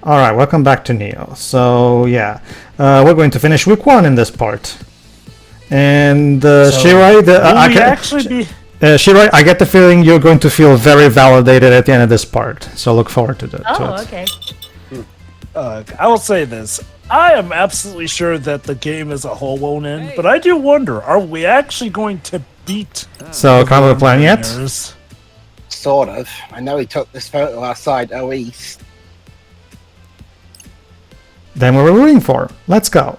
Alright, welcome back to Neo. So, yeah, we're going to finish week 1 in this part. And, Shirai, Shirai, I get the feeling you're going to feel very validated at the end of this part. So look forward to that. Oh, okay. I will say this. I am absolutely sure that the game as a whole won't end, but I do wonder, are we actually going to beat So, come up with a plan yet? Sort of. I know he took this photo outside East. Then what we're rooting for. Let's go.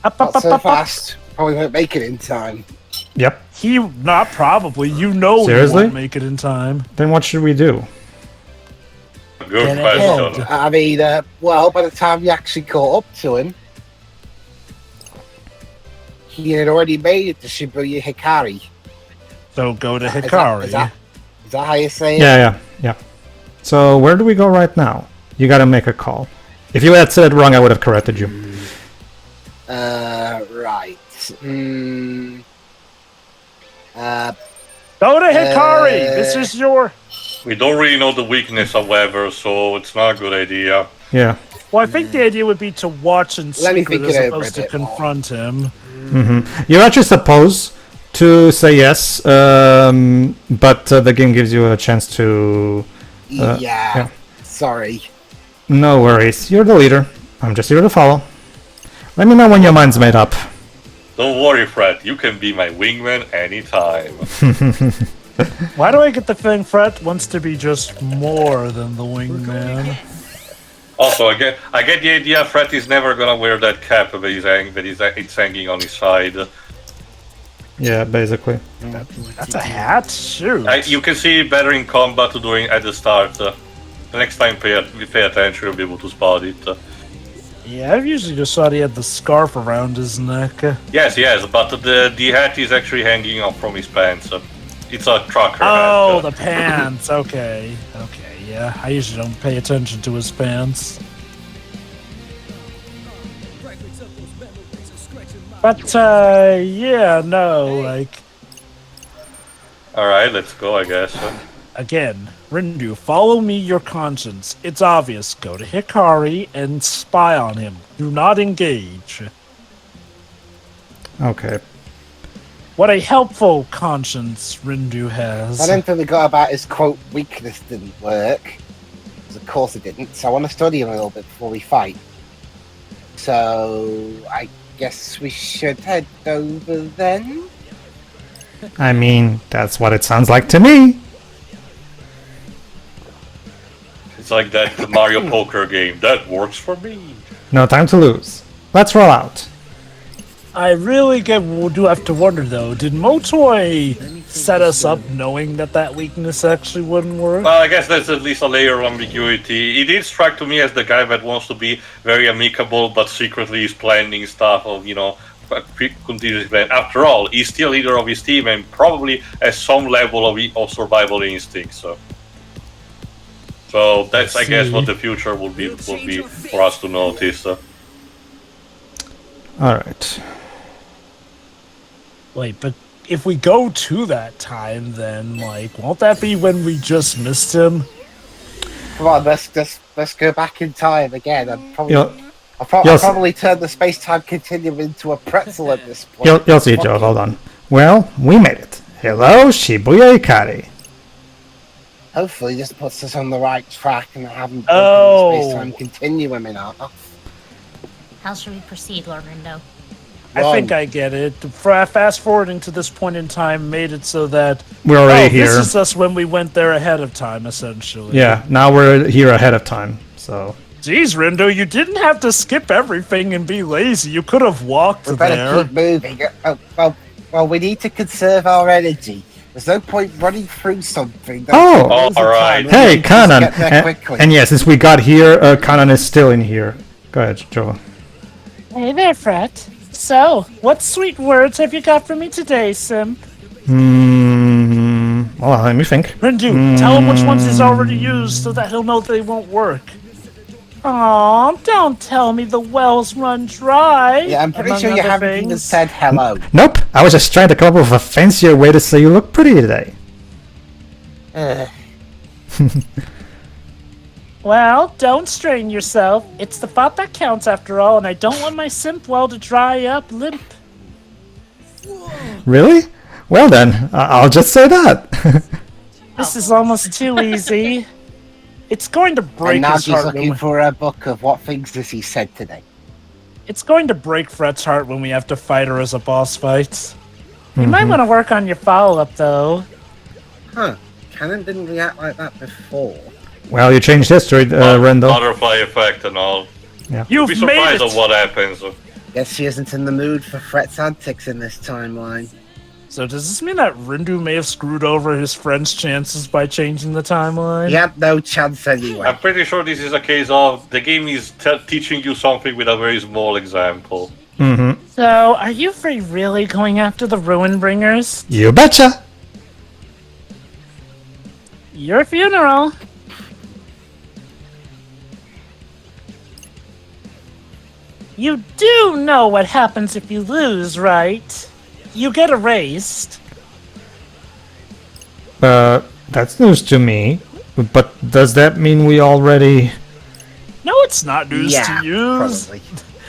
Not so fast. Probably won't make it in time. Yep. He, not probably. You know Seriously? he won't make it in time. Then what should we do? Good Get question. ahead. I mean, well, by the time you actually caught up to him, he had already made it to Shibuya Hikari. So go to Is Hikari. Is that how you say it? Yeah. So, where do we go right now? You gotta make a call. If you had said it wrong, I would have corrected you. Right. Go to Hikari! This is your... We don't really know the weakness, however, so it's not a good idea. Yeah. Well, I think the idea would be to watch in Let me secret think as it over opposed a to bit more. confront him. You're actually supposed to say yes, but the game gives you a chance to... yeah. Sorry. No worries. You're the leader. I'm just here to follow. Let me know when your mind's made up. Don't worry, Fred. You can be my wingman anytime. Why do I get the feeling Fred wants to be just more than the wingman? Also, I get the idea. Fred is never gonna wear that cap when it's hanging on his side. Yeah, basically. That's a hat? Shoot. You can see it better in combat doing at the start. The next time pay attention, you'll be able to spot it. Yeah, I've usually just thought he had the scarf around his neck. Yes, but the hat is actually hanging off from his pants. It's a trucker Oh, hat. the pants. Okay, yeah. I usually don't pay attention to his pants. But, yeah, no, like... Alright, let's go, I guess. Again, Rindu, follow me your conscience. It's obvious. Go to Hikari and spy on him. Do not engage. Okay. What a helpful conscience Rindu has. I don't think we got about his quote weakness didn't work. 'Cause of course it didn't. So I want to study him a little bit before we fight. So I guess we should head over then. I mean, that's what it sounds like to me. It's like that Mario poker game. That works for me. No time to lose. Let's roll out. I really do have to wonder, though. Did Motoi set us up knowing that weakness actually wouldn't work? Well, I guess there's at least a layer of ambiguity. He did strike to me as the guy that wants to be very amicable, but secretly is planning stuff of, contingency plan. After all, he's still leader of his team and probably has some level of survival instinct. So that's, I guess, what the future will be for us to notice. Alright. Wait, but if we go to that time, then, won't that be when we just missed him? Come on, let's go back in time again. You'll I'll probably turn the space-time continuum into a pretzel at this point. you'll see, Joe. Hold on. Well, we made it. Hello, Shibuya Hikari. Hopefully this puts us on the right track and haven't broken Oh. the space-time continuum in our... How should we proceed, Lord Rindo? I think I get it. Fast forwarding to this point in time made it so that We're already here. This is us when we went there ahead of time, essentially. Yeah, now we're here ahead of time, so... Jeez, Rindo, you didn't have to skip everything and be lazy. You could have walked We better there. keep moving. Well, we need to conserve our energy. There's no point running through something. Oh! All Alright. Hey, Kanan! Get there quickly. And yeah, since we got here, Kanan is still in here. Go ahead, Joe. Hey there, Fred. So, what sweet words have you got for me today, Sim? Well, let me think. Rindu, tell him which ones he's already used so that he'll know they won't work. Aw, don't tell me the wells run dry. Yeah, I'm pretty among sure you other haven't even things. said hello. Nope, I was just trying to come up with a fancier way to say you look pretty today. Well, don't strain yourself. It's the thought that counts after all, and I don't want my simp well to dry up limp. Really? Well then, I'll just say that. This is almost too easy. It's going to break And now his she's heart. looking for a book of what things has he said today. It's going to break Fret's heart when we have to fight her as a boss fight. You might want to work on your follow-up, though. Huh. Cannon didn't react like that before. Well, you changed history, Rendell. Butterfly effect and all. You've Be made surprised it! at what happens. Guess she isn't in the mood for Fret's antics in this timeline. So does this mean that Rindu may have screwed over his friend's chances by changing the timeline? He had no chance anyway. I'm pretty sure this is a case of the game is teaching you something with a very small example. Mm-hmm. So, are you three really going after the Ruin Bringers? You betcha. Your funeral. You do know what happens if you lose, right? You get erased. That's news to me. But does that mean we already... No, it's not news Yeah, to you. probably.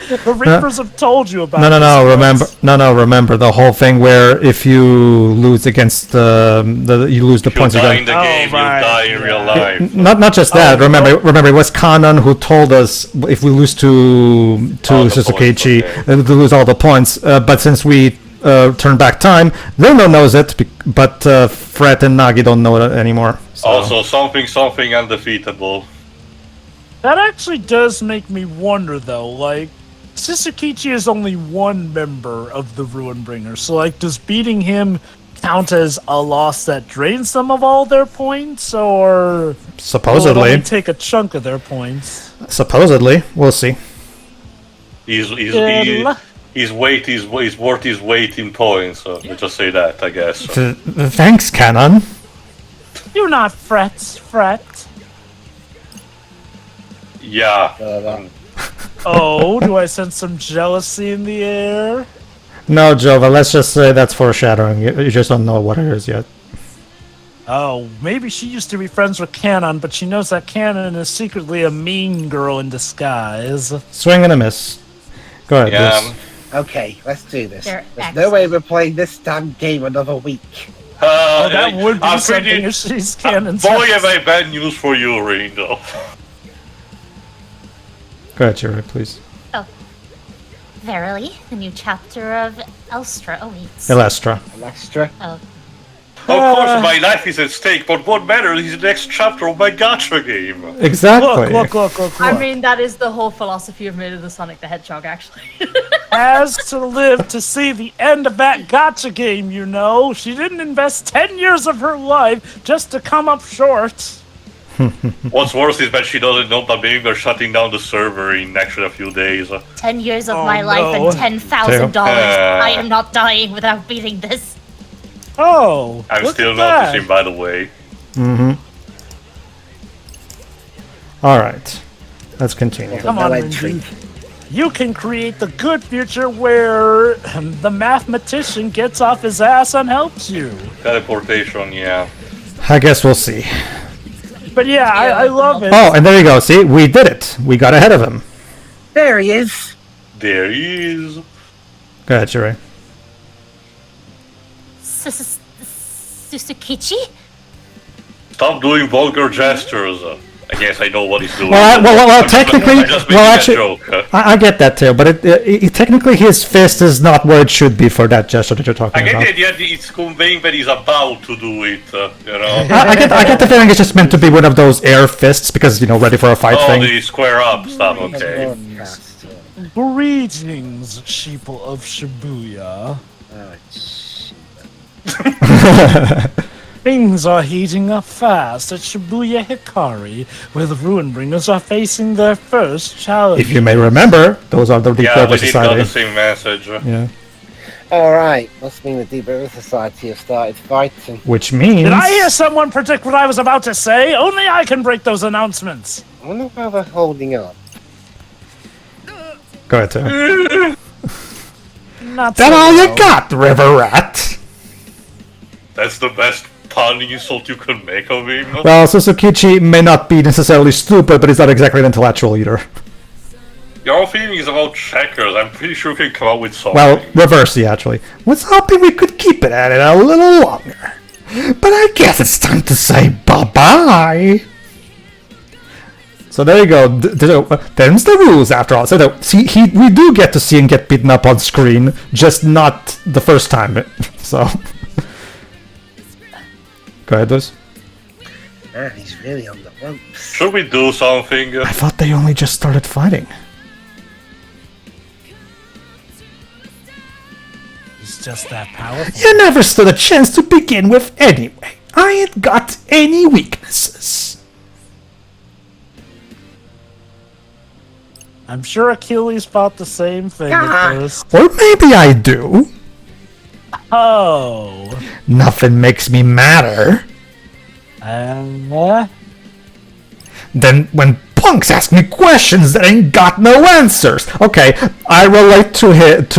The Reapers have told you about Remember the whole thing where if you lose against you lose the If you points die again. in the game, right, you die in real life. Not just that. Oh, remember, it was Kanon who told us if we lose to All the Susukichi, points, okay. to lose all the points. But since we turn back time, Rino knows it, but Fret and Nagi don't know it anymore. So. Also, something undefeatable. That actually does make me wonder, though. Like, Susukichi is only one member of the Ruin Bringers, so like, does beating him count as a loss that drains them of all their points, or will it Supposedly, only take a chunk of their points? we'll see. His Good weight is worth his weight in points. So let's just say that, I guess. Thanks, Kanon. Do not fret. Yeah. Oh, do I sense some jealousy in the air? No, Jova, let's just say that's foreshadowing. You just don't know what it is yet. Oh, maybe she used to be friends with Canon, but she knows that Canon is secretly a mean girl in disguise. Swing and a miss. Go ahead, Yeah. Bruce. Okay, let's do this. They're There's no way we're playing this damn game another week. Oh, that would be I'm something pretty- if she's Canon's. Boy, have I bad news for you, Rindo. Go ahead, Chiri, please. Verily, the new chapter of Elstra awaits. Elastra. Elastra. Oh, Of course, my life is at stake, but what matters is the next chapter of my gacha game. Exactly. Look. I mean, that is the whole philosophy of Made the Sonic the Hedgehog, actually. Has to live to see the end of that gotcha game, you know. She didn't invest 10 years of her life just to come up short. What's worse is that she doesn't know that maybe they're shutting down the server in actually a few days. 10 years of Oh, my life no. and $10,000. I am not dying without beating this. Oh, I'm look still at that. noticing, by the way. Mm-hmm. All right. Let's continue. Come No on, entry. Rindu. You can create the good future where the mathematician gets off his ass and helps you. Teleportation, yeah. I guess we'll see. But yeah, I love it. Oh, and there you go. See, we did it. We got ahead of him. There he is. There he is. Go ahead, Chiri. Susukichi? Stop doing vulgar gestures. I guess I know what he's doing. Well, technically, I'm just making well, a actually, joke. I get that too, but technically his fist is not where it should be for that gesture that you're talking I get about. the idea that it's conveying that he's about to do it, you know. I get the feeling it's just meant to be one of those air fists because, you know, ready for a fight Oh, thing. the square up stuff, okay. Broadcast, yeah. Greetings, sheeple of Shibuya. Oh, shit. Things are heating up fast at Shibuya Hikari, where the Ruin Bringers are facing their first challenge. If you may remember, those are the Deep Yeah, River we did got the Society. same message. Yeah. Alright, must mean the Deep River Society have started fighting. Which means... Did I hear someone predict what I was about to say? Only I can break those announcements. I wonder how they're holding up. Go ahead, Tim. Not That so all well. you got, River Rat? That's the best funny insult you could make of him? Well, Susukichi may not be necessarily stupid, but he's not exactly an intellectual either. Your feeling is about checkers. I'm pretty sure you can come up with something. Well, reversely, actually. Was hoping we could keep it at it a little longer. But I guess it's time to say bye-bye. So there you go. Them's the rules, after all. So we do get to see him get beaten up on screen, just not the first time. So, go ahead, Liz. Man, he's really on the ropes. Should we do something? I thought they only just started fighting. He's just that powerful. You never stood a chance to begin with anyway. I ain't got any weaknesses. I'm sure Achilles thought the same thing at first. Or maybe I do. Oh. Nothing makes me madder than when punks ask me questions that ain't got no answers. Okay, I relate to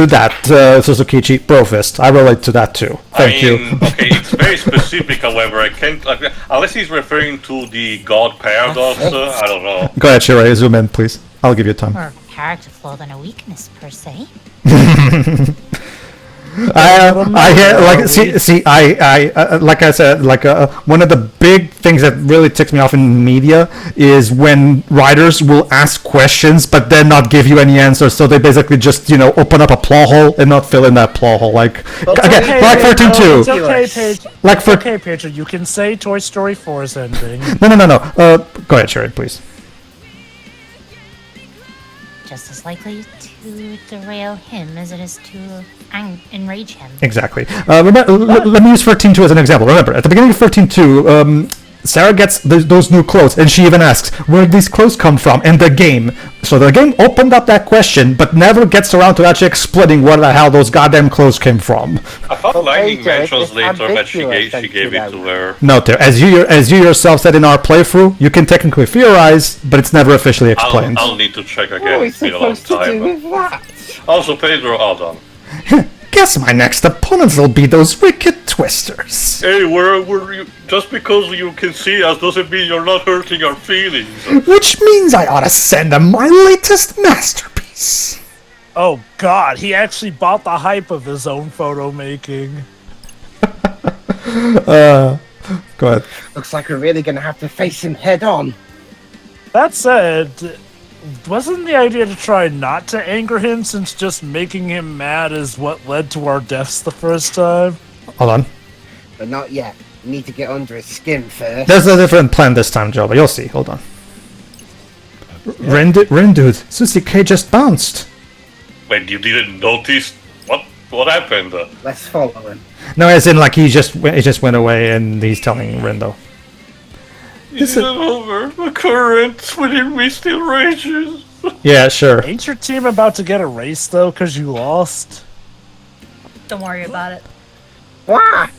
that, Susukichi. Brofist. I relate to that too. Thank you. Okay, it's very specific, however. I can't... unless he's referring to the God Paradox, I don't know. Go ahead, Shirai. Zoom in, please. I'll give you time. Or character flaw than a weakness, per se. Like I said, one of the big things that really ticks me off in media is when writers will ask questions but then not give you any answers, so they basically just open up a plot hole and not fill in that plot hole. Like 13-2. It's okay, Paige. Like for Okay, Pedro, you can say Toy Story 4's ending. no. Go ahead, Sherry, please. Just as likely to derail him as it is to enrage him. Exactly. Let me use 13-2 as an example. Remember, at the beginning of 13-2, Sarah gets those new clothes, and she even asks, where did these clothes come from? And the game. So the game opened up that question, but never gets around to actually explaining where the hell those goddamn clothes came from. I thought Lightning Pedro, mentions it's later that she ambiguous, gave it to her. No, Ter, as you yourself said in our playthrough, you can technically theorize, but it's never officially explained. I'll need to check again. What are we It's been a long supposed to do time. with that? Also, Pedro, all done. Guess my next opponents will be those wicked twisters. Hey, where were you? Just because you can see us doesn't mean you're not hurting our feelings. Which means I ought to send them my latest masterpiece. Oh god, he actually bought the hype of his own photo making. Go ahead. Looks like we're really gonna have to face him head on. That said, wasn't the idea to try not to anger him, since just making him mad is what led to our deaths the first time? Hold on. But not yet. We need to get under his skin first. There's a different plan this time, Joe, but you'll see. Hold on. Rindude, Susukichi just bounced. Wait, you didn't notice? What happened? Let's follow him. No, as in like he just went away and he's telling Rindo. Is it over? The current within me still rages. Yeah, sure. Ain't your team about to get erased though, cause you lost? Don't worry about it. Why?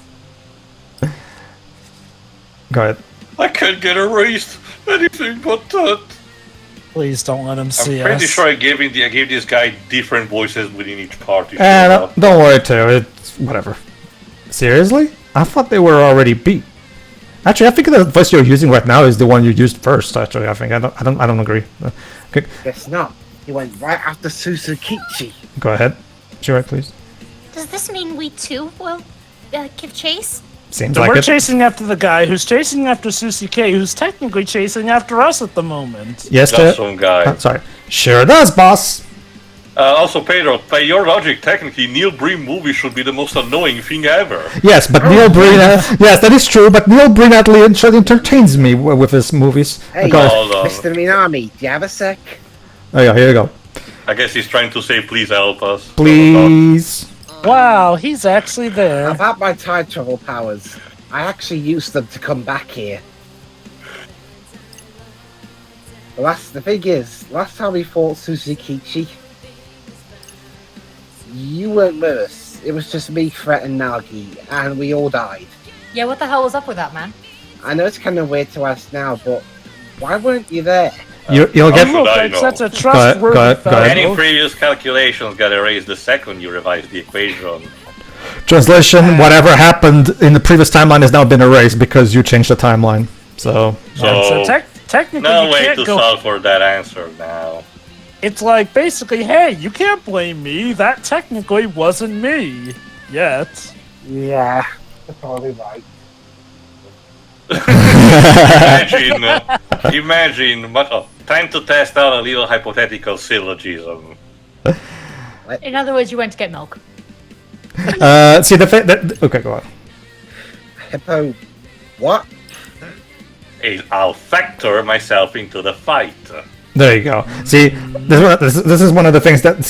Go ahead. I can't get erased. Anything but that. Please don't let him see I'm pretty us. sure I gave this guy different voices within each party. Don't worry, Teo. It's whatever. Seriously? I thought they were already beat. Actually, I think the voice you're using right now is the one you used first. Actually, I think I don't agree. Okay, Guess not. He went right after Susukichi. go ahead. Sure, please. Does this mean we too will give chase? Seems So like we're it. chasing after the guy who's chasing after Susukichi, who's technically chasing after us at the moment. Yes, Just Teo. some guy. Sorry. Sure does, boss. Also, Pedro, by your logic, technically, Neil Breen movie should be the most annoying thing ever. Yes, but Neil Breen. Yes, that is true. But Neil Breen actually entertains me with his movies. Hey, Because- Hold on. Mr. Minami, do you have a sec? Oh yeah, here you go. I guess he's trying to say, please help us. Please. Wow, he's actually there. About my time travel powers, I actually used them to come back here. The thing is, last time we fought Susukichi, you weren't with us. It was just me, Fret, and Nagi, and we all died. Yeah, what the hell was up with that, man? I know it's kind of weird to ask now, but why weren't you there? You'll get. Should I know? That's a ahead, trustworthy go ahead. fellow. Any previous calculations got erased the second you revise the equation. Translation: whatever happened in the previous timeline has now been erased because you changed the timeline. So Technically, no you way can't to go. solve for that answer now. It's like basically, hey, you can't blame me. That technically wasn't me yet. Yeah, you're probably right. Imagine, time to test out a little hypothetical syllogism. In other words, you went to get milk. see the that okay, go on. Hippo, what? I'll factor myself into the fight. There you go. See, this is one of the things that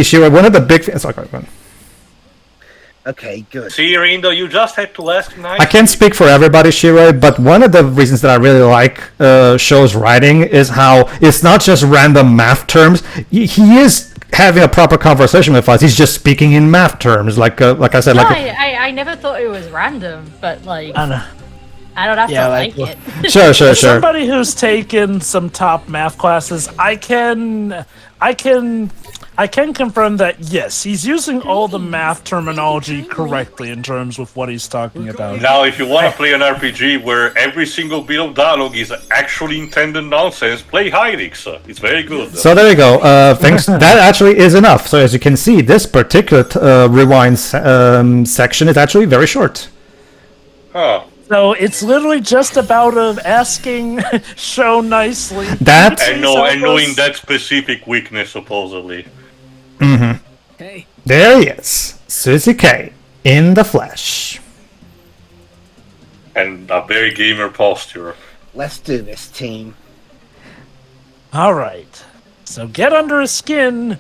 Shira. One of the big things. Okay, go on. Okay, good. See, Rindo, you just had to ask nicely. I can't speak for everybody, Shiroi, but one of the reasons that I really like Show's writing is how it's not just random math terms. He is having a proper conversation with us. He's just speaking in math terms, like I said. No, Like I never thought it was random, but like I know. I don't have Yeah, to like, like it. sure. Somebody who's taken some top math classes, I can confirm that yes, he's using all the math terminology correctly in terms of what he's talking about. Now, if you want to play an RPG where every single bit of dialogue is actually intended nonsense, play Hyrix. It's very good. So there you go. Thanks. That actually is enough. So as you can see, this particular rewind section is actually very short. Huh. So it's literally just about asking Show nicely. That And knowing that specific weakness, supposedly. there he is, Susukichi in the flesh. And a very gamer posture. Let's do this, team. All right. So get under his skin,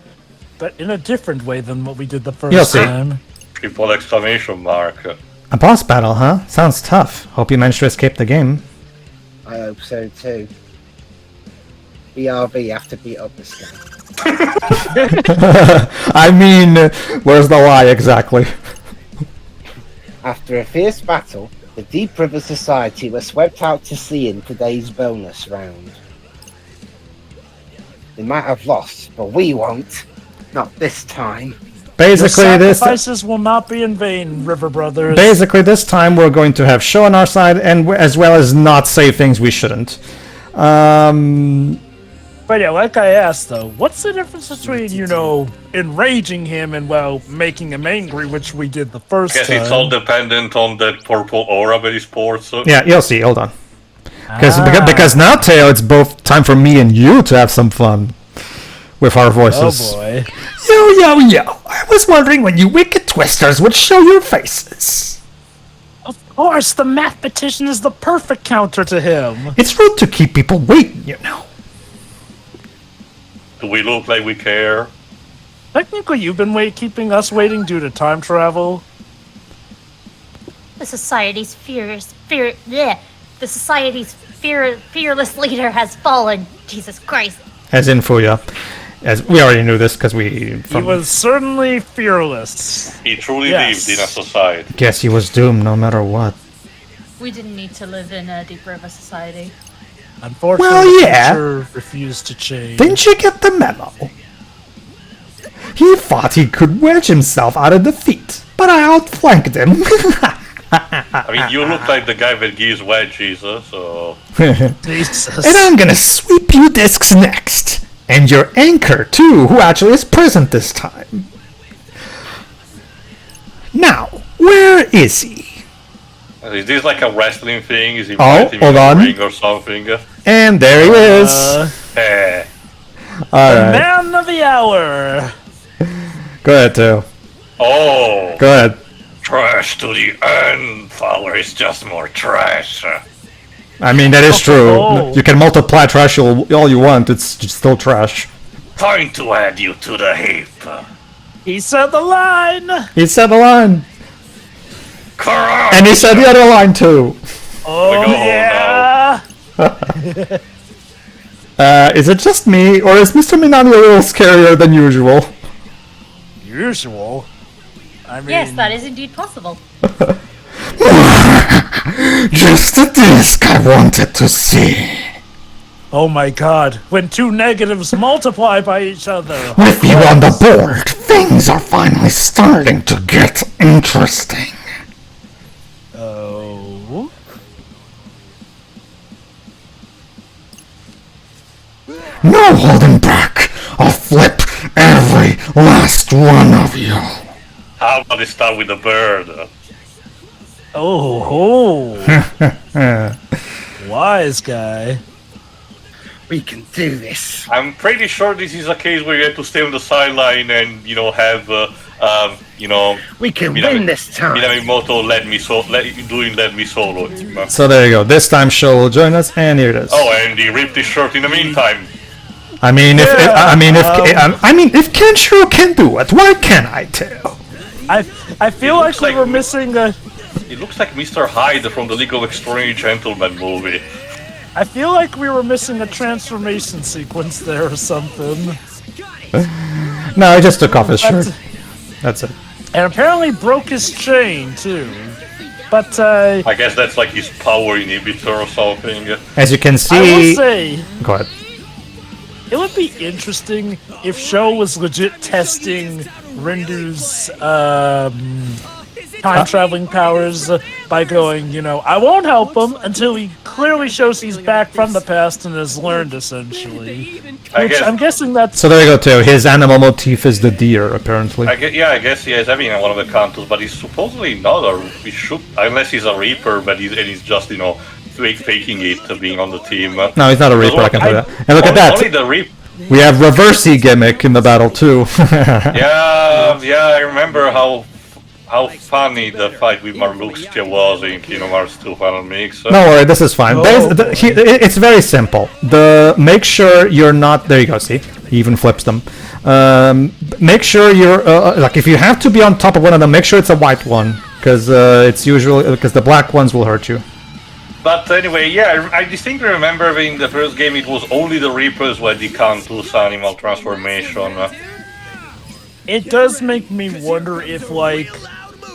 but in a different way than what we did the You'll first see. time. Triple exclamation mark. A boss battle, huh? Sounds tough. Hope you managed to escape the game. I hope so too. BRB have to beat up this guy. I mean, where's the lie exactly? After a fierce battle, the Deep River Society were swept out to sea in today's bonus round. They might have lost, but we won't. Not this time. Basically, Your this sacrifices will not be in vain, River Brothers. this time we're going to have Show on our side, and as well as not say things we shouldn't. But yeah, like I asked though, what's the difference between, enraging him and, making him angry, which we did the first Guess time? it's all dependent on that purple aura that he sports. Yeah, you'll see. Hold on. Because now, Teo, it's both time for me and you to have some fun with our voices. Oh boy. Yo! I was wondering when you wicked twisters would show your faces. Of course, the mathematician is the perfect counter to him. It's rude to keep people waiting, you know. Do we look like we care? Technically, you've been keeping us waiting due to time travel. The society's fearless fearless leader has fallen. Jesus Christ. As in Fuya. As we already knew this because He was certainly fearless. He truly Yes. lived in a society. guess he was doomed no matter what. We didn't need to live in a Deep River society. Unfortunately, Well, the yeah. future refused to change. Didn't you get the memo? He thought he could wedge himself out of defeat, but I outflanked him. I mean, you look like the guy that gives wedgies, so... Jesus. And I'm gonna sweep you discs next. And your anchor, too, who actually is present this time. Now, where is he? Is this like a wrestling thing? Is he Oh, fighting hold in the on. ring or something? And there he is. Eh. Alright, Man of the hour. go ahead, Teo. Oh! Go ahead. Trash to the end! Flower is just more trash. I mean, that is true. Oh. You can multiply trash all you want, it's just still trash. Time to add you to the heap. He said the line. He said the line. Correct! And he said the other line, too. Oh, go home yeah. Is it just me, or is Mr. Minami a little scarier than usual? Usual. I mean, Yes, that is indeed possible. Just the disc I wanted to see. Oh my god, when two negatives multiply by each other. With you on the board, things are finally starting to get interesting. Oh. No holding back! I'll flip every last one of you! How about they start with the bird? Oh. Wise guy. We can do this. I'm pretty sure this is a case where you have to stay on the sideline and, you know, have, We can win this time. Minamoto let me solo. So there you go. This time Sho will join us, and here it is. Oh, and he ripped his shirt in the meantime. I mean, if Kenshiro can do it, why can't I tell? I feel like we were missing a... It looks like Mr. Hyde from the League of Extraordinary Gentlemen movie. I feel like we were missing a transformation sequence there or something. No, I just took off his shirt. That's it. And apparently broke his chain, too. But, I guess that's like his power inhibitor or something. As you can I will see... say, Go ahead. it would be interesting if Sho was legit testing Rindu's, time-traveling powers by going, you know, I won't help him until he clearly shows he's back from the past and has learned, essentially. I'm guessing that's... So there you go, too. His animal motif is the deer, apparently. I guess he has having one of the cantos, but he's supposedly not he should, unless he's a Reaper, but he's just, you know, faking it, being on the team. No, he's not a Reaper, I can tell you that. And look at that! Only the Reaper. We have reversey gimmick in the battle, too. Yeah, I remember how funny the fight with Marluxia was in Kingdom Hearts 2 Final Mix. Don't worry, this is fine. It's very simple. Make sure you're not... There you go, see? He even flips them. Make sure you're... like, if you have to be on top of one of them, make sure it's a white one. Because it's usually... Because the black ones will hurt you. But anyway, yeah, I distinctly remember in the first game it was only the Reapers where they can't do animal transformation. It does make me wonder if, like,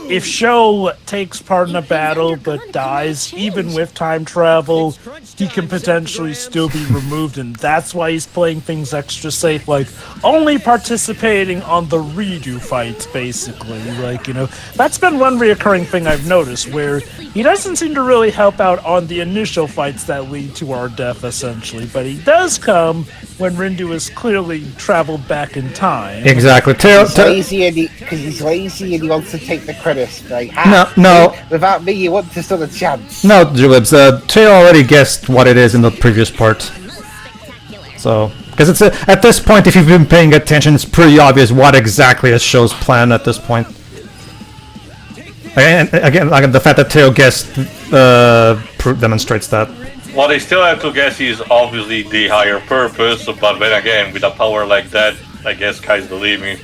if Sho takes part in a battle but dies, even with time travel, he can potentially still be removed, and that's why he's playing things extra safe, like, only participating on the redo fights, basically. Like, you know, that's been one reoccurring thing I've noticed, where he doesn't seem to really help out on the initial fights that lead to our death, essentially, but he does come when Rindu has clearly traveled back in time. Exactly. He's lazy because he's lazy and he wants to take the credits. Like, No. Without me, you want to stand a chance. No, Julibs. Tail already guessed what it is in the previous part. So, because it's at this point, if you've been paying attention, it's pretty obvious what exactly is Sho's plan at this point. Again, like the fact that Tail guessed demonstrates that. What they still have to guess is obviously the higher purpose, but then again, with a power like that, I guess sky's the limit.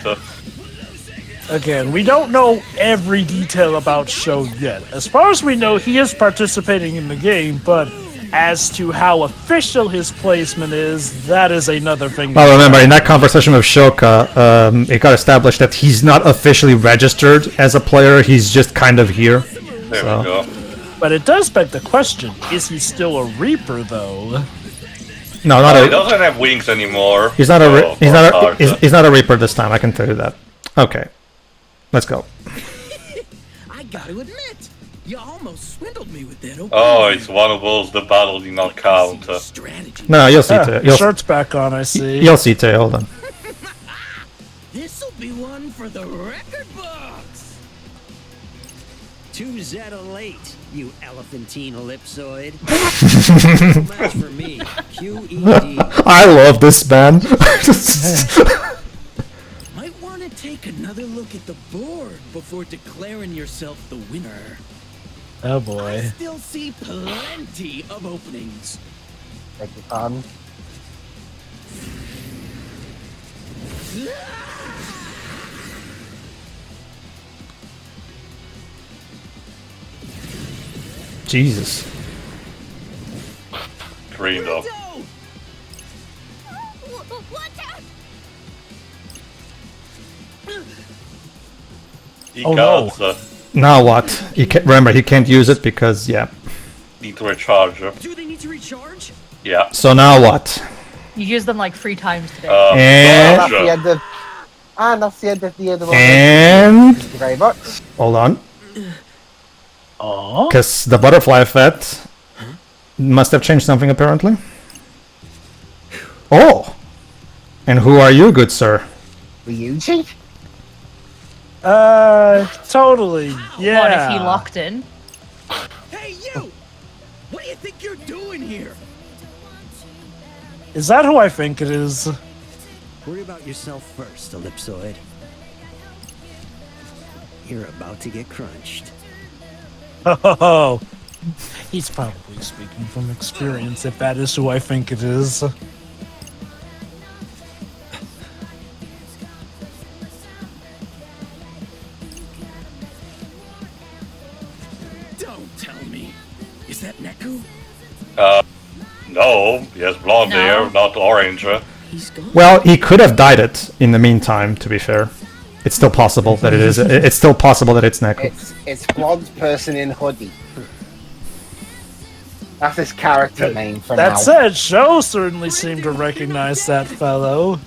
Again, we don't know every detail about Sho yet. As far as we know, he is participating in the game, but as to how official his placement is, that is another thing. Well, remember, in that conversation with Shoka, it got established that he's not officially registered as a player, he's just kind of here. There we go. But it does beg the question, is he still a Reaper, though? No, not He doesn't have wings anymore. He's not he's not a Reaper this time, I can tell you that. Okay. Let's go. I gotta admit, you almost swindled me with that. Oh, it's one of those, the battle did not count. Strategy. No, you'll see Tail. Shirt's back on, I see. You'll see Tail, hold on. This'll be one for the record books. 2 Zeta late, you elephantine ellipsoid. No match for me. QED. I love this man. Might want to take another look at the board before declaring yourself the winner. Oh I boy. still see plenty of openings. Beg your pardon. Jesus. Green up. He Oh, can't Now what? Remember, he can't use it because, yeah. need to recharge. Do they need to recharge? Yeah. So now what? You used them like 3 times today. And That's the end of. And that's the end of the other one. and Thank you very much. hold on, Oh. because the butterfly effect must have changed something apparently. Oh, and who are you, good sir? Ryuji? Totally. Yeah. What if he locked in? Hey, you! What do you think you're doing here? Is that who I think it is? Worry about yourself first, ellipsoid. You're about to get crunched. Oh, he's probably speaking from experience if that is who I think it is. Don't tell me. Is that Neku? No, he has blonde No. hair, not orange. He's gone. Well, he could have dyed it in the meantime. To be fair, it's still possible that it is. It's still possible that it's Neko. It's blonde person in hoodie. That's his character name for now. That said, Sho certainly seemed to recognize that fellow.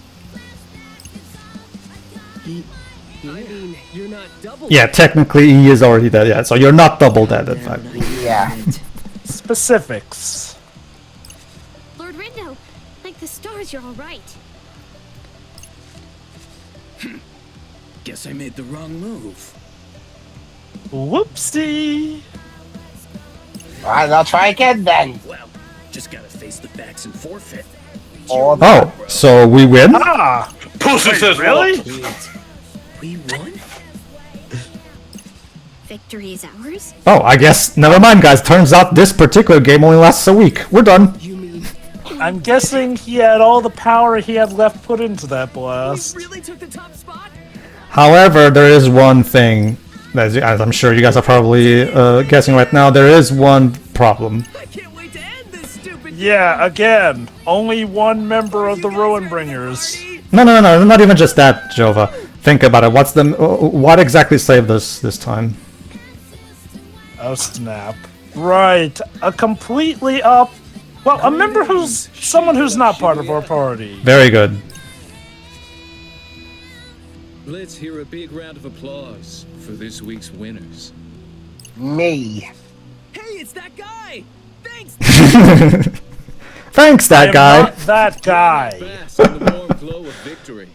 I mean, you're not double. Yeah, technically he is already dead. Yeah, so you're not double dead. In fact. Yeah. Specifics. Lord Rindo, like the stars, you're all right. Guess I made the wrong move. Whoopsie. Alright, I'll try again then. Well, just gotta face the facts and forfeit. Or Oh, so we win? Ah! Pussy says Really? what? We won? Victory is ours? Oh, I guess. Never mind, guys. Turns out this particular game only lasts a week. We're done. You mean I'm guessing he had all the power he had left put into that we blast. really took the top spot? However, there is one thing, as I'm sure you guys are probably guessing right now. There is one problem. I can't wait to end this stupid. Yeah, again, only one member of the Ruin Bringers. No, not even just that, Jova. Think about it. What exactly saved us this time? Oh snap! Right, a completely up. Well, a member who's someone who's not part of our party. Very good. Let's hear a big round of applause for this week's winners. me. Hey, it's that guy. Thanks. Thanks, I that am guy. not that guy. Bask in the warm glow of victory.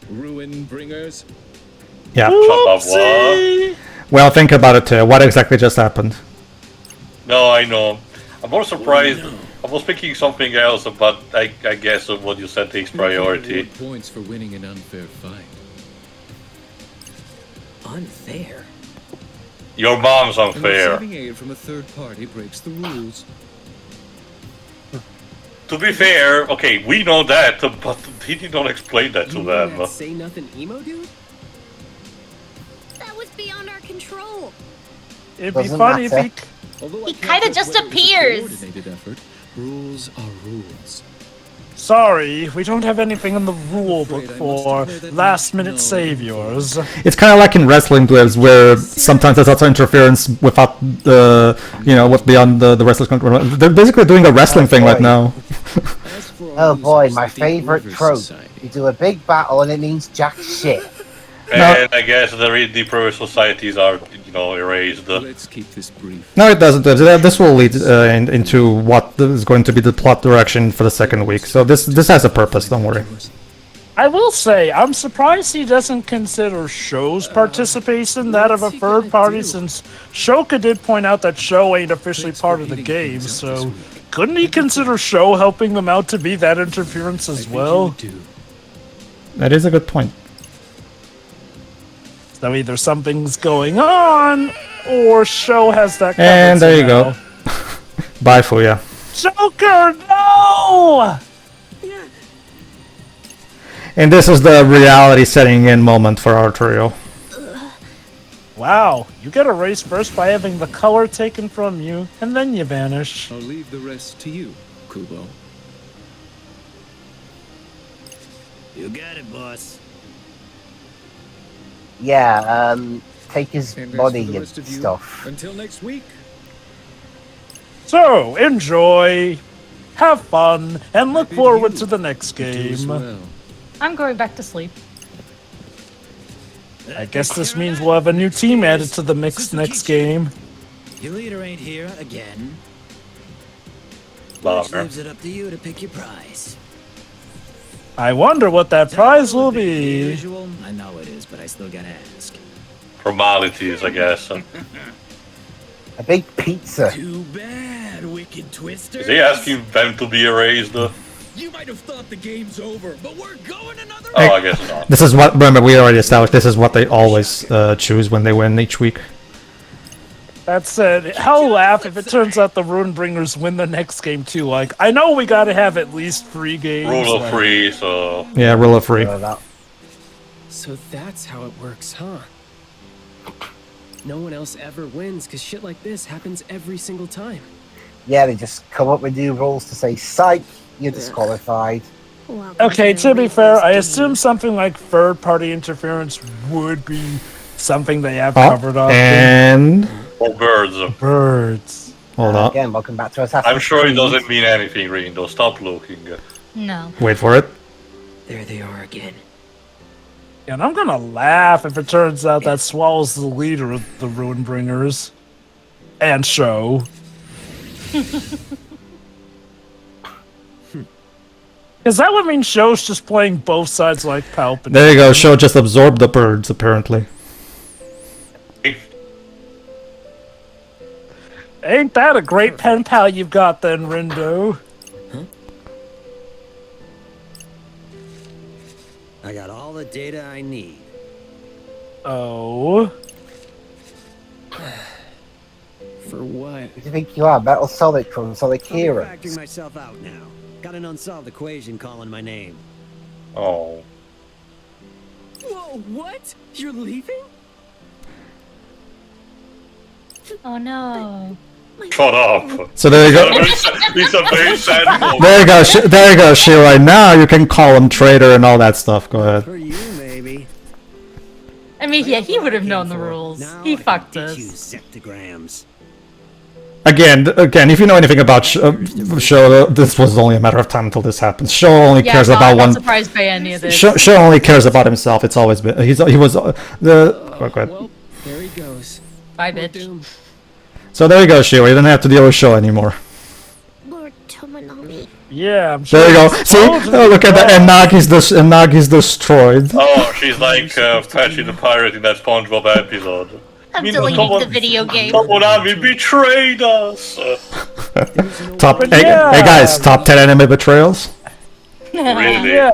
Ruin bringers. Yeah. Whoopsie. Well, think about it too. What exactly just happened? No, I know. I'm more surprised. I was thinking something else, but I guess what you said takes priority. Reward points for winning an unfair fight. Unfair. Your mom's And unfair. receiving aid from a third party breaks the rules. To be fair, okay, we know that, but he did not explain that to You them. that say nothing emo dude? That was beyond our control. It'd be Doesn't funny if matter. he. Although I He can't kinda judge just whether it's a appears. coordinated effort, rules are rules. Sorry, we don't have anything in the rule book for last-minute No. saviors. It's kind of like in wrestling duels, where sometimes there's also interference without the, what's beyond the wrestler's control. They're basically doing a wrestling thing right now. As for our Oh boy, losers my with the favorite Order trope. Society, You do a big battle and it means jack shit. And I guess the pro societies are, erased. let's keep this brief. No, it doesn't. This will lead into what is going to be the plot direction for the second week. So this has a purpose. Don't worry. I will say, I'm surprised he doesn't consider Sho's participation that of a third party, since Shoka did point out that Sho ain't officially part of the game, so couldn't he consider Sho helping them out to be that interference as well? That is a good point. So either something's going on, or Sho has that And there you covered go. Bye, Fuya. somehow. Joker, no! And this is the reality setting in moment for our trio. Wow, you get a race first by having the color taken from you, and then you vanish. I'll leave the rest to you, Kubo. You got it, boss. Yeah, take his And as for body the and rest of you, stuff. until next week. So, enjoy, have fun, and look forward to the next You do as game. well. I'm going back to sleep. I guess this means we'll have a new team added to the mix next game. Your leader ain't here again. Which Bummer. leaves it up to you to pick your prize. I wonder what that prize will The be. usual? I know it is, but I still gotta ask. Formalities, I guess. A big pizza. Too bad, Wicked Twister. Is he asking them to be erased? Oh, You might have thought the game's over, but we're going another I guess not. This is what, remember, we already established, this is what they always choose when they win each week. That said, I'll laugh if it turns out the Runebringers win the next game too. Like, I know we gotta have at least 3 games. Rule of like- 3, so... Yeah, rule of 3. So that's how it works, huh? No one else ever wins, because shit like this happens every single time. Yeah, they just come up with new rules to say, psych, you're disqualified. Okay, to be fair, I assume something like third-party interference would be something they have covered up. And... Or birds. Birds. Hold on. Again, welcome back to Assassin's I'm sure it Creed. doesn't mean anything, Rindo. Stop looking. No. Wait for it. There they are again. And I'm gonna laugh if it turns out that Swallow's the leader of the Runebringers. And Show. Because that would mean Show's just playing both sides like Palpatine. There you go, Show just absorbed the birds, apparently. Ain't that a great pen pal you've got then, Rindo? I got all the data I need. Oh. For what? Who do you think you are? Metal Solid from Solid I'll be Hero. factoring myself out now. Got an unsolved equation calling my name. Oh. Whoa, what? You're leaving? Oh no. Shut up. So there you go. It's a very sad moment. There you go, there you go, Shirai. Now you can call him traitor and all that stuff. Go ahead. For you, maybe. I mean, yeah, he would have known the rules. He fucked You us. septograms. Again, if you know anything about Show, this was only a matter of time until this happens. Show only Yeah, cares no, about I'm one. not surprised by any of this. Show only cares about himself. It's always been. He was the. Go ahead. Well, there he goes. Bye, Poor bitch. Doom. So there you go, Shirai. You don't have to deal with Show anymore. Lord Tomonomi. Yeah, I'm sure. There you go. it's See? totally Oh, look at that. And Nagi's destroyed. Oh, she's like Patchy the Pirate in that SpongeBob episode. I'm Mean, deleting come on. the video game. Tomonami betrayed us! Top. But Hey, yeah. hey guys, top 10 anime betrayals. Really? Yeah.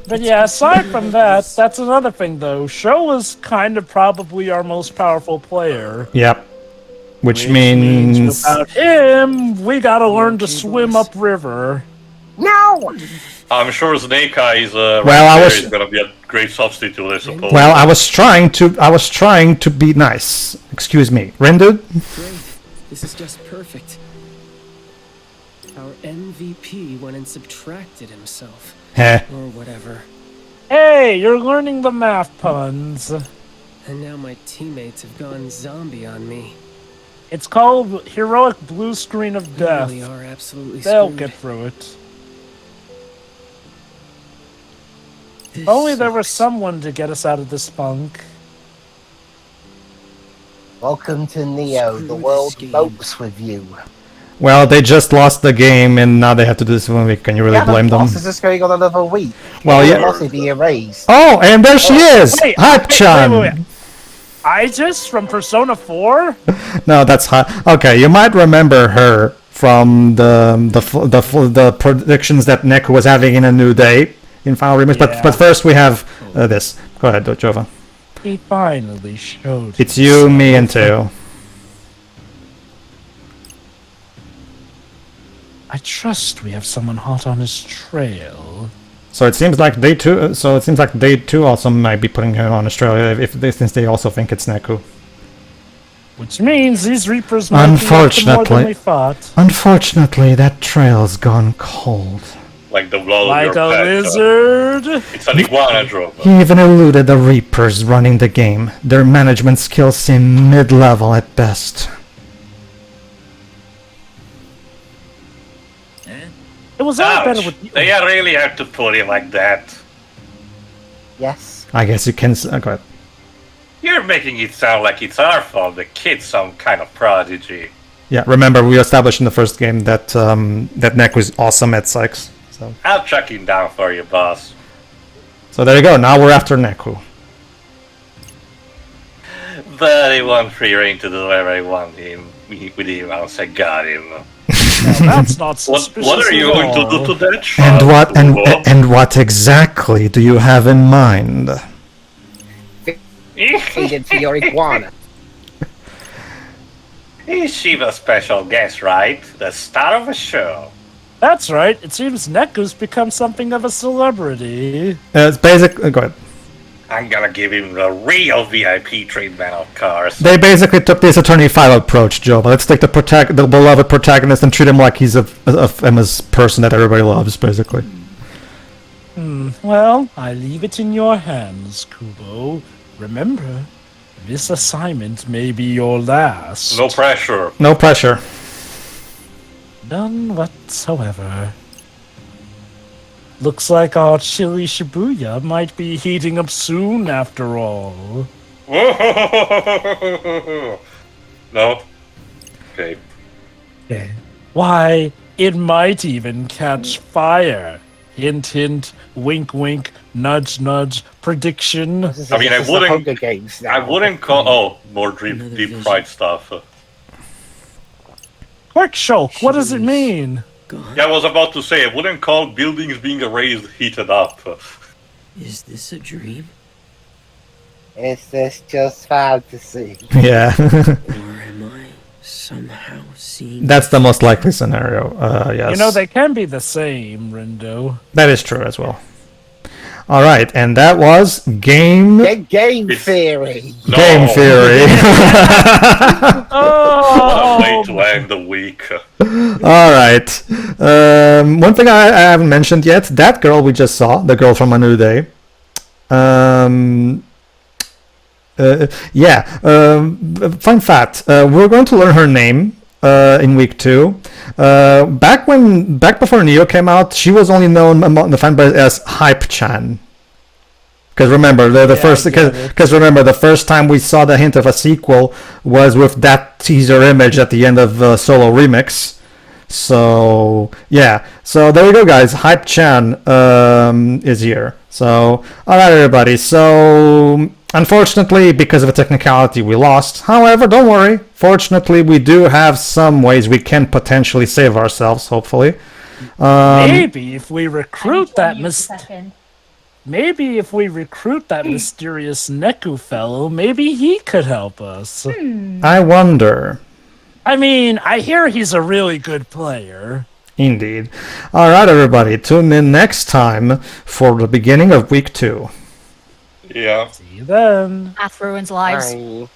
But yeah, aside from that, that's another thing though. Show was kind of probably our most powerful player. Yep. Which means. Without him, we gotta learn to swim upriver. No! I'm sure Snake Eyes is gonna be a great substitute, I suppose. Well, I was trying to be nice. Excuse me, Rendu. Great. This is just perfect. Our MVP went and subtracted himself. Heh. Or whatever. Hey, you're learning the math puns. And now my teammates have gone zombie on me. It's called Heroic Blue Screen of They Death. really are absolutely They'll screwed. get through it. This If only there was sucks. someone to get us out of this funk. Welcome to Neo. Screw The this world game. mopes with you. Well, they just lost the game and now they have to do this 1 week. Can you really blame them? Boss is just going on another week. Well, yeah. Boss will be erased. Oh, and there she is! Wait, Hype-chan! wait. Isis from Persona 4? No, that's hot. Okay, you might remember her from the predictions that Neku was having in A New Day in Final Remix. Yeah. But first we have this. Go ahead, Jova. He finally showed It's you, me, and Teo. I trust we have someone hot on his trail. So it seems like they too. So it seems like they too also might be putting her on Australia since they also think it's Neku. Which means these Reapers might be up to more Unfortunately. than we thought. Unfortunately, that trail's gone cold. Like the blood Like of your a pet. lizard. It's an iguana drop. He even eluded the Reapers running the game. Their management skills seem mid-level at best. was all better Ouch. with you. They really have to put it like that. Yes. I guess you can. Go ahead. You're making it sound like it's our fault. The kid's some kind of prodigy. Yeah, remember we established in the first game that that Neck was awesome at Sykes. So I'll track him down for you, boss. there you go. Now we're after Neku. But he won't free reign to do whatever I want him with him once I got him. That's not suspicious. What are you at going to all. do to that shot? And what exactly do you have in mind? Feed it to your iguana. Is she the special guest, right? The star of a show. That's right. It seems Neku's become something of a celebrity. It's basically go ahead. I'm gonna give him the real VIP treatment, of course. They basically took this Attorney 5 approach, Joe. But let's take the beloved protagonist and treat him like he's a famous person that everybody loves, basically. Well, I leave it in your hands, Kubo. Remember, this assignment may be your last. No pressure. No pressure. None whatsoever. Looks like our chilly Shibuya might be heating up soon after all. No? Okay. Why, it might even catch fire. Hint, hint, wink, wink, nudge, nudge, prediction. I mean, I wouldn't call... Oh, more deep fried stuff. Quick, Shulk, what does it mean? Yeah, I was about to say, I wouldn't call buildings being erased heated up. Is this a dream? Is this just fantasy? Yeah. Or am I somehow seeing... That's the most likely scenario, yes. You know, they can be the same, Rindo. That is true as well. Alright, and that was Game Theory. No. Game Theory. What a way to end the week. Alright. One thing I haven't mentioned yet, that girl we just saw, the girl from A New Day. Fun fact, we're going to learn her name in week 2. Back before Neo came out, she was only known among the fanbase as Hype-chan. Because remember the first time we saw the hint of a sequel was with that teaser image at the end of Solo Remix. So yeah, so there we go, guys. Hype-chan is here. So all right, everybody. So unfortunately, because of a technicality, we lost. However, don't worry. Fortunately, we do have some ways we can potentially save ourselves. Hopefully, Maybe if we recruit that mysterious Neku fellow, maybe he could help us. I wonder. I mean, I hear he's a really good player. Indeed. All right, everybody. Tune in next time for the beginning of week 2. Yeah. See you then. Path ruins lives. Bye.